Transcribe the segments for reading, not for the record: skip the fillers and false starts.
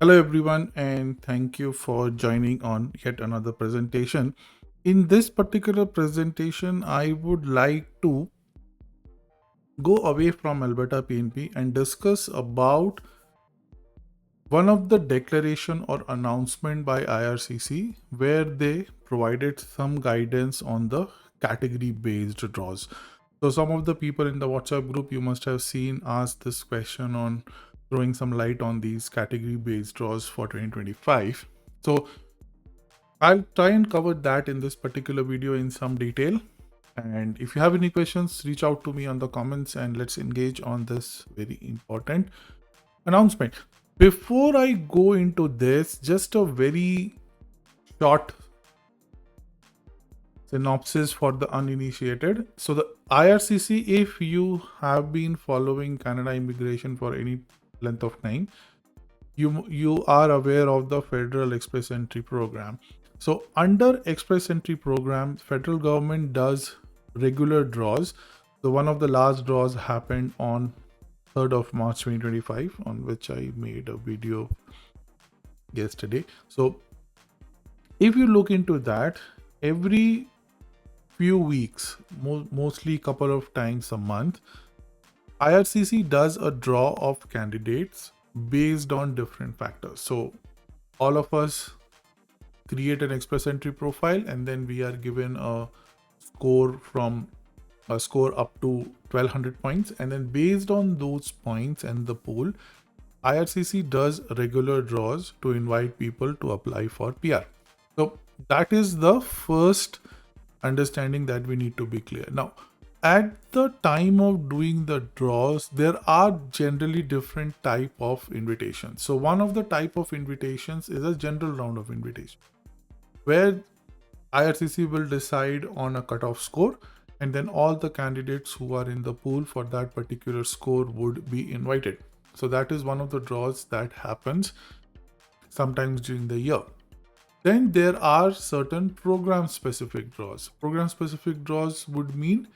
Hello everyone, and thank you for joining on yet another presentation. In this particular presentation, I would like to go away from Alberta PNP and discuss about one of the declaration or announcement by IRCC where they provided some guidance on the category based draws. So some of the people in the WhatsApp group you must have seen asked this question on throwing some light on these category based draws for 2025. So I'll try and cover that in this particular video in some detail. And if you have any questions, reach out to me on the comments and let's engage on this very important announcement. Before I go into this, just a very short synopsis for the uninitiated. So the IRCC, if you have been following Canada immigration for any length of time, you are aware of the Federal Express Entry Program. So under Express Entry Program, federal government does regular draws. So one of the last draws happened on 3rd of March 2025, on which I made a video yesterday. So if you look into that, every few weeks, mostly couple of times a month, IRCC does a draw of candidates based on different factors. So all of us create an Express Entry profile, and then we are given a score up to 1200 points, and then based on those points and the pool, IRCC does regular draws to invite people to apply for PR. So that is the first understanding that we need to be clear. Now, at the time of doing the draws, there are generally different type of invitations. So one of the type of invitations is a general round of invitation, where IRCC will decide on a cutoff score, and then all the candidates who are in the pool for that particular score would be invited. So that is one of the draws that happens sometimes during the year. Then there are certain program specific draws. Program specific draws would mean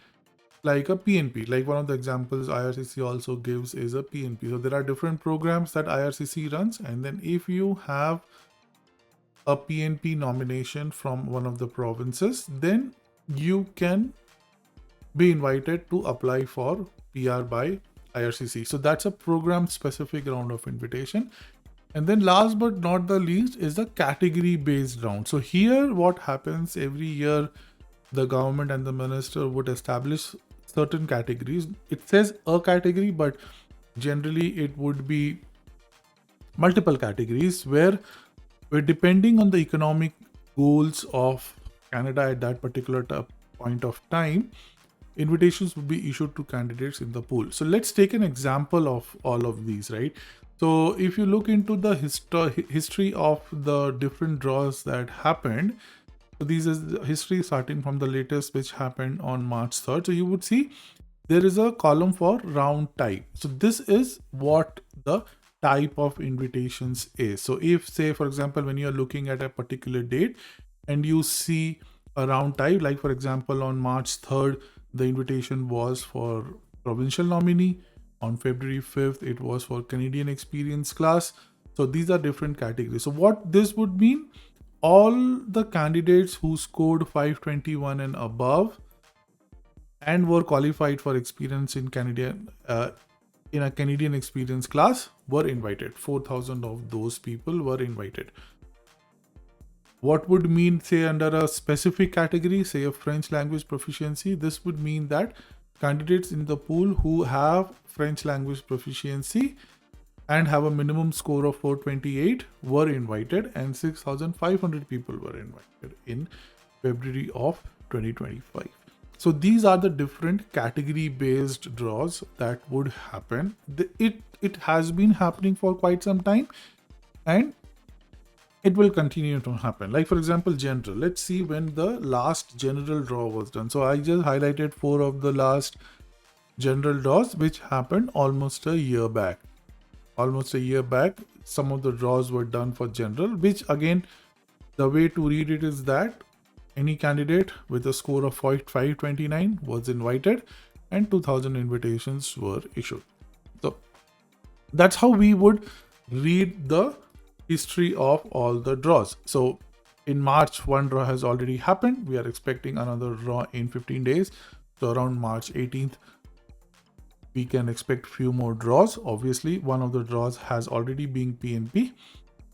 like a PNP. Like one of the examples IRCC also gives is a PNP. So there are different programs that IRCC runs, and then if you have a PNP nomination from one of the provinces, then you can be invited to apply for PR by IRCC. So that's a program specific round of invitation. And then last but not the least is the category based round. So here what happens every year, the government and the minister would establish certain categories. It says a category, but generally it would be multiple categories where depending on the economic goals of Canada at that particular point of time, invitations would be issued to candidates in the pool. So let's take an example of all of these, right? So if you look into the history of the different draws that happened, so this is the history starting from the latest, which happened on March 3rd. So you would see there is a column for round type. So this is what the type of invitations is. So if, say, for example, when you're looking at a particular date and you see a round type, like for example, on March 3rd, the invitation was for provincial nominee. On February 5th, it was for Canadian experience class. So these are different categories. So what this would mean, all the candidates who scored 521 and above and were qualified for experience in a Canadian experience class were invited. 4,000 of those people were invited. What would mean, say, under a specific category, say a French language proficiency, this would mean that candidates in the pool who have French language proficiency and have a minimum score of 428 were invited, and 6,500 people were invited in February of 2025. So these are the different category based draws that would happen. It has been happening for quite some time, and it will continue to happen. Like for example, general. Let's see when the last general draw was done. So I just highlighted 4 of the last general draws which happened almost a year back. Some of the draws were done for general, which again, the way to read it is that any candidate with a score of 529 was invited and 2000 invitations were issued. So that's how we would read the history of all the draws. So in March, one draw has already happened. We are expecting another draw in 15 days. So around March 18th, we can expect few more draws. Obviously, one of the draws has already been PNP.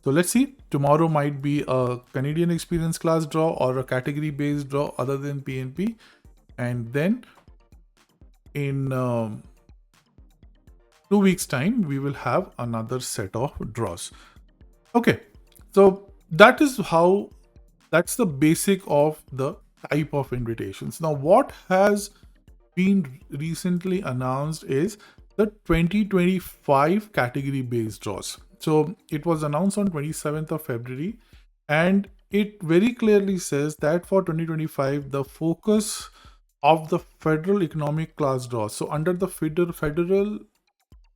So let's see, tomorrow might be a Canadian experience class draw or a category based draw other than PNP. And then in 2 weeks time, we will have another set of draws. Okay, so that's the basic of the type of invitations. Now, what has been recently announced is the 2025 category based draws. So it was announced on 27th of February, and it very clearly says that for 2025, the focus of the federal economic class draws. So under the federal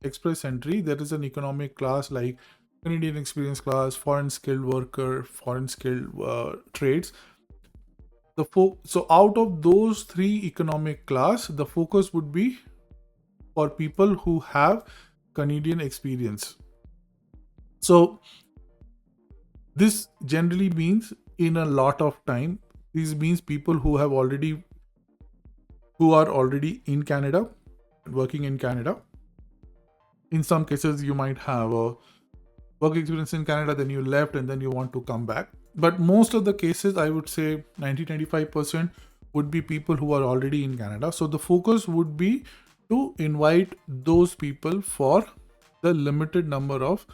express entry, there is an economic class like Canadian experience class, foreign skilled worker, foreign skilled trades. So out of those three economic class, the focus would be for people who have Canadian experience. So this generally means in a lot of time, this means people who are already in Canada, working in Canada. In some cases, you might have a work experience in Canada, then you left and then you want to come back. But most of the cases, I would say 90-95% would be people who are already in Canada. So the focus would be to invite those people for the limited number of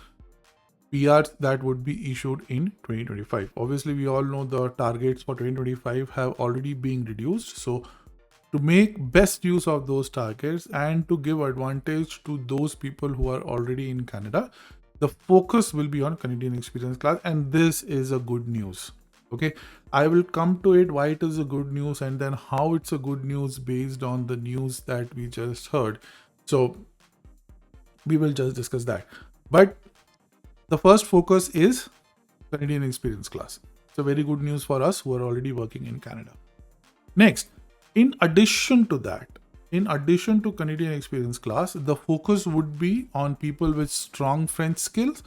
PRs that would be issued in 2025. Obviously, we all know the targets for 2025 have already been reduced. So to make best use of those targets and to give advantage to those people who are already in Canada, the focus will be on Canadian experience class, and this is a good news. Okay, I will come to it why it is a good news and then how it's a good news based on the news that we just heard. So we will just discuss that. But the first focus is Canadian experience class. So very good news for us who are already working in Canada. Next, in addition to Canadian experience class, the focus would be on people with strong French skills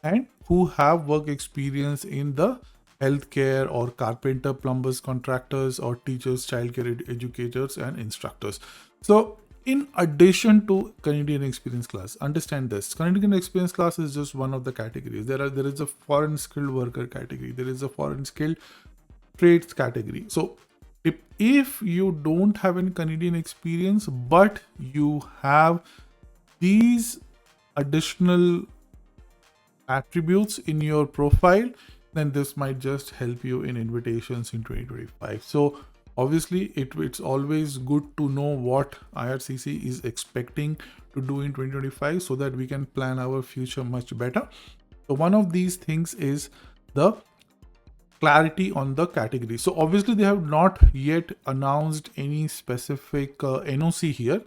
and who have work experience in the healthcare or carpenter, plumbers, contractors, or teachers, childcare educators, and instructors. So in addition to Canadian experience class, understand this, Canadian experience class is just one of the categories. There is a foreign skilled worker category. There is a foreign skilled trades category. So if you don't have any Canadian experience, but you have these additional attributes in your profile, then this might just help you in invitations in 2025. So obviously it's always good to know what IRCC is expecting to do in 2025 so that we can plan our future much better. So one of these things is the clarity on the category. So obviously they have not yet announced any specific NOC here,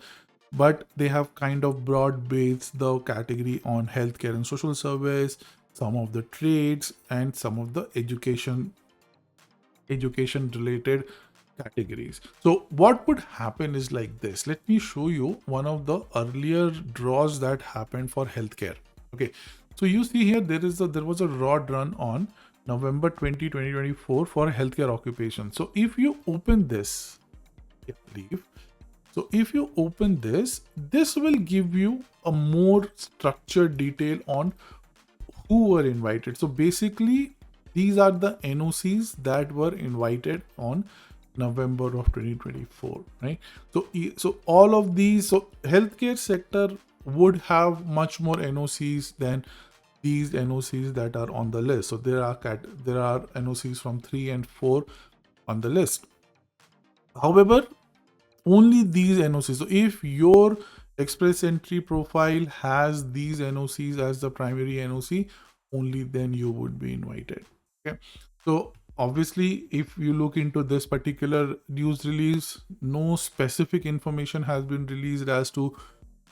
but they have kind of broad based the category on healthcare and social service, some of the trades, and some of the education related categories. So what would happen is like this. Let me show you one of the earlier draws that happened for healthcare. Okay, so you see here there was a raw run on November 20, 2024 for healthcare occupation. So if you open this, so if you open this will give you a more structured detail on who were invited. So basically, these are the NOCs that were invited on November of 2024, right? So all of these, so healthcare sector would have much more NOCs than these NOCs that are on the list. So there are NOCs from 3 and 4 on the list. However, only these NOCs. So if your express entry profile has these NOCs as the primary NOC, only then you would be invited. Okay. So obviously, if you look into this particular news release, no specific information has been released as to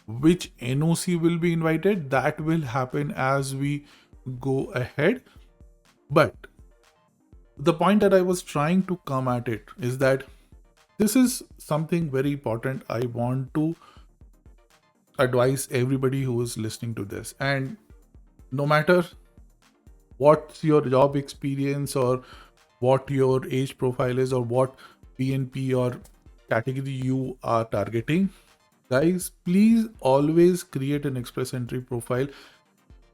which NOC will be invited. That will happen as we go ahead. But the point that I was trying to come at it is that this is something very important. I want to advise everybody who is listening to this, and no matter what's your job experience or what your age profile is or what PNP or category you are targeting. Guys, please always create an express entry profile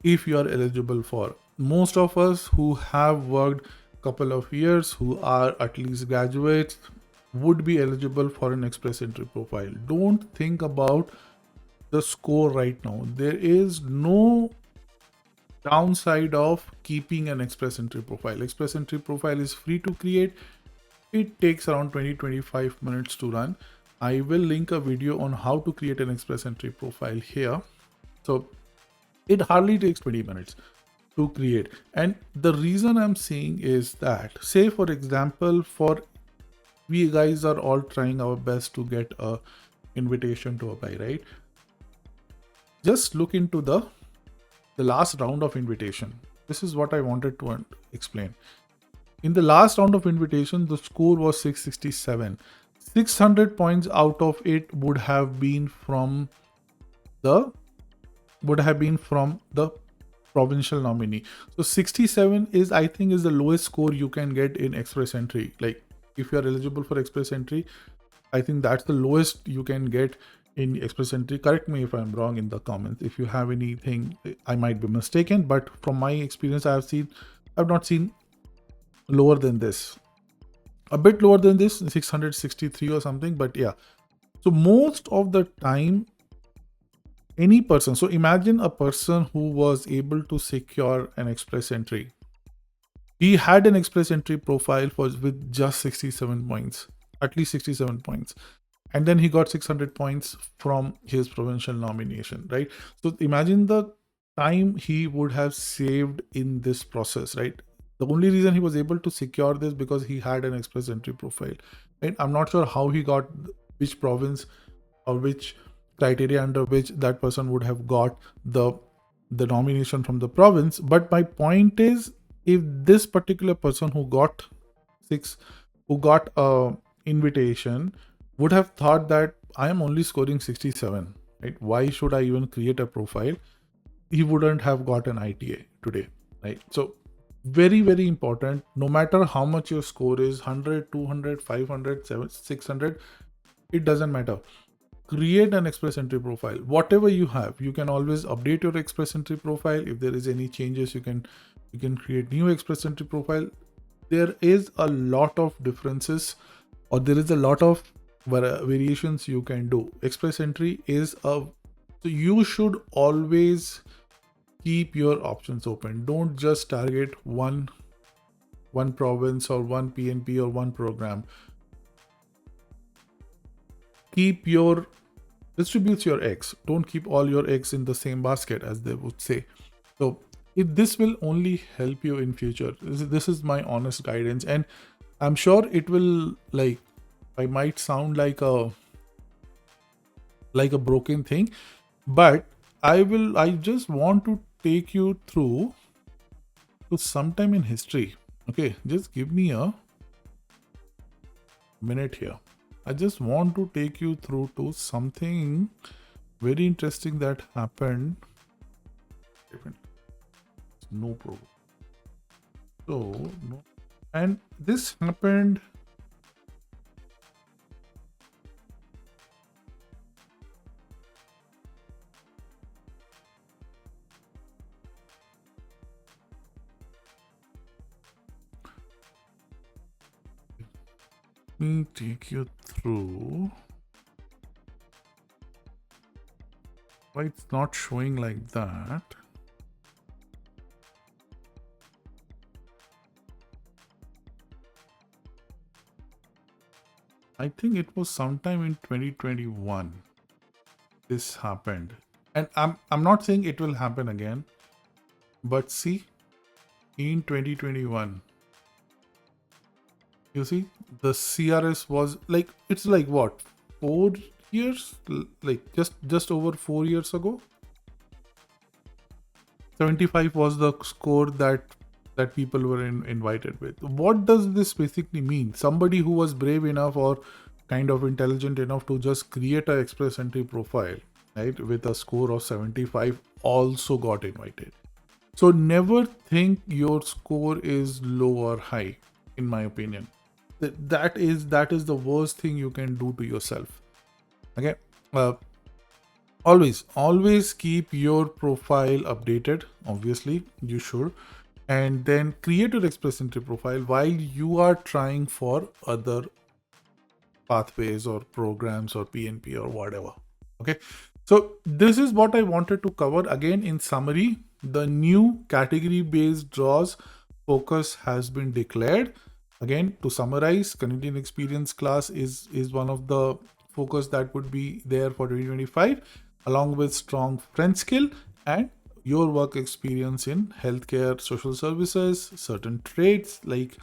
if you are eligible for. Most of us who have worked couple of years, who are at least graduates, would be eligible for an express entry profile. Don't think about the score right now. There is no downside of keeping an express entry profile. Express entry profile is free to create. It takes around 20-25 minutes to run. I will link a video on how to create an express entry profile here. So it hardly takes 20 minutes to create. And the reason I'm saying is that, say for example, for we guys are all trying our best to get a invitation to apply, right? Just look into the last round of invitation. This is what I wanted to explain. In the last round of invitation, the score was 667. 600 points out of it would have been from the provincial nominee. So 67 is, I think, is the lowest score you can get in express entry. Like if you are eligible for express entry, I think that's the lowest you can get in express entry. Correct me if I'm wrong in the comments. If you have anything, I might be mistaken, but from my experience, I've not seen lower than this. A bit lower than this, 663 or something, but yeah. So most of the time, any person, so imagine a person who was able to secure an express entry. He had an express entry profile with just 67 points, at least 67 points. And then he got 600 points from his provincial nomination, right? So imagine the time he would have saved in this process, right? The only reason he was able to secure this because he had an express entry profile, right? I'm not sure how he got which province or which criteria under which that person would have got the nomination from the province. But my point is, if this particular person who got a invitation would have thought that I am only scoring 67, right? Why should I even create a profile? He wouldn't have got an ITA today, right? So very, very important. No matter how much your score is, 100, 200, 500, 600, it doesn't matter. Create an express entry profile. Whatever you have, you can always update your express entry profile. If there is any changes, you can create new express entry profile. There is a lot of differences, or there is a lot of variations you can do. Express entry is so you should always keep your options open. Don't just target one province or one PNP or one program. Distribute your eggs. Don't keep all your eggs in the same basket, as they would say. So this will only help you in future. This is my honest guidance, and I'm sure it will, like, I might sound like a broken thing, but I just want to take you through to sometime in history. Okay, just give me a minute here. I just want to take you through to something very interesting that happened. No problem. So, no. And this happened me take you through why it's not showing like that. I think it was sometime in 2021 this happened, and I'm not saying it will happen again, but see, in 2021, you see, the CRS was like, it's like what, 4 years, like just over 4 years ago. 75 was the score that people were invited with. What does this basically mean? Somebody who was brave enough or kind of intelligent enough to just create an express entry profile, right, with a score of 75 also got invited. So never think your score is low or high, in my opinion. That is the worst thing you can do to yourself. Okay. Always keep your profile updated. Obviously, you should. And then create your Express Entry profile while you are trying for other pathways or programs or PNP or whatever. Okay. So this is what I wanted to cover. Again, in summary, the new category based draws focus has been declared. Again, to summarize, Canadian experience class is one of the focus that would be there for 2025, along with strong French skill and your work experience in healthcare, social services, certain trades like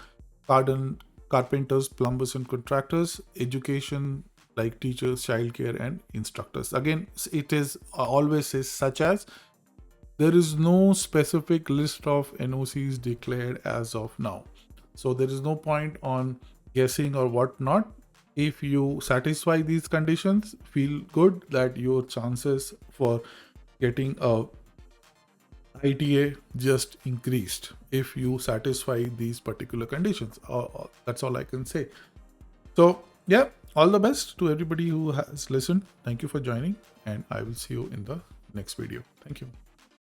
carpenters, plumbers, and contractors, education like teachers, childcare, and instructors. Again, it is always says such as. There is no specific list of NOCs declared as of now. So there is no point on guessing or whatnot. If you satisfy these conditions, feel good that your chances for getting a ITA just increased if you satisfy these particular conditions. That's all I can say. So yeah, all the best to everybody who has listened. Thank you for joining, and I will see you in the next video. Thank you.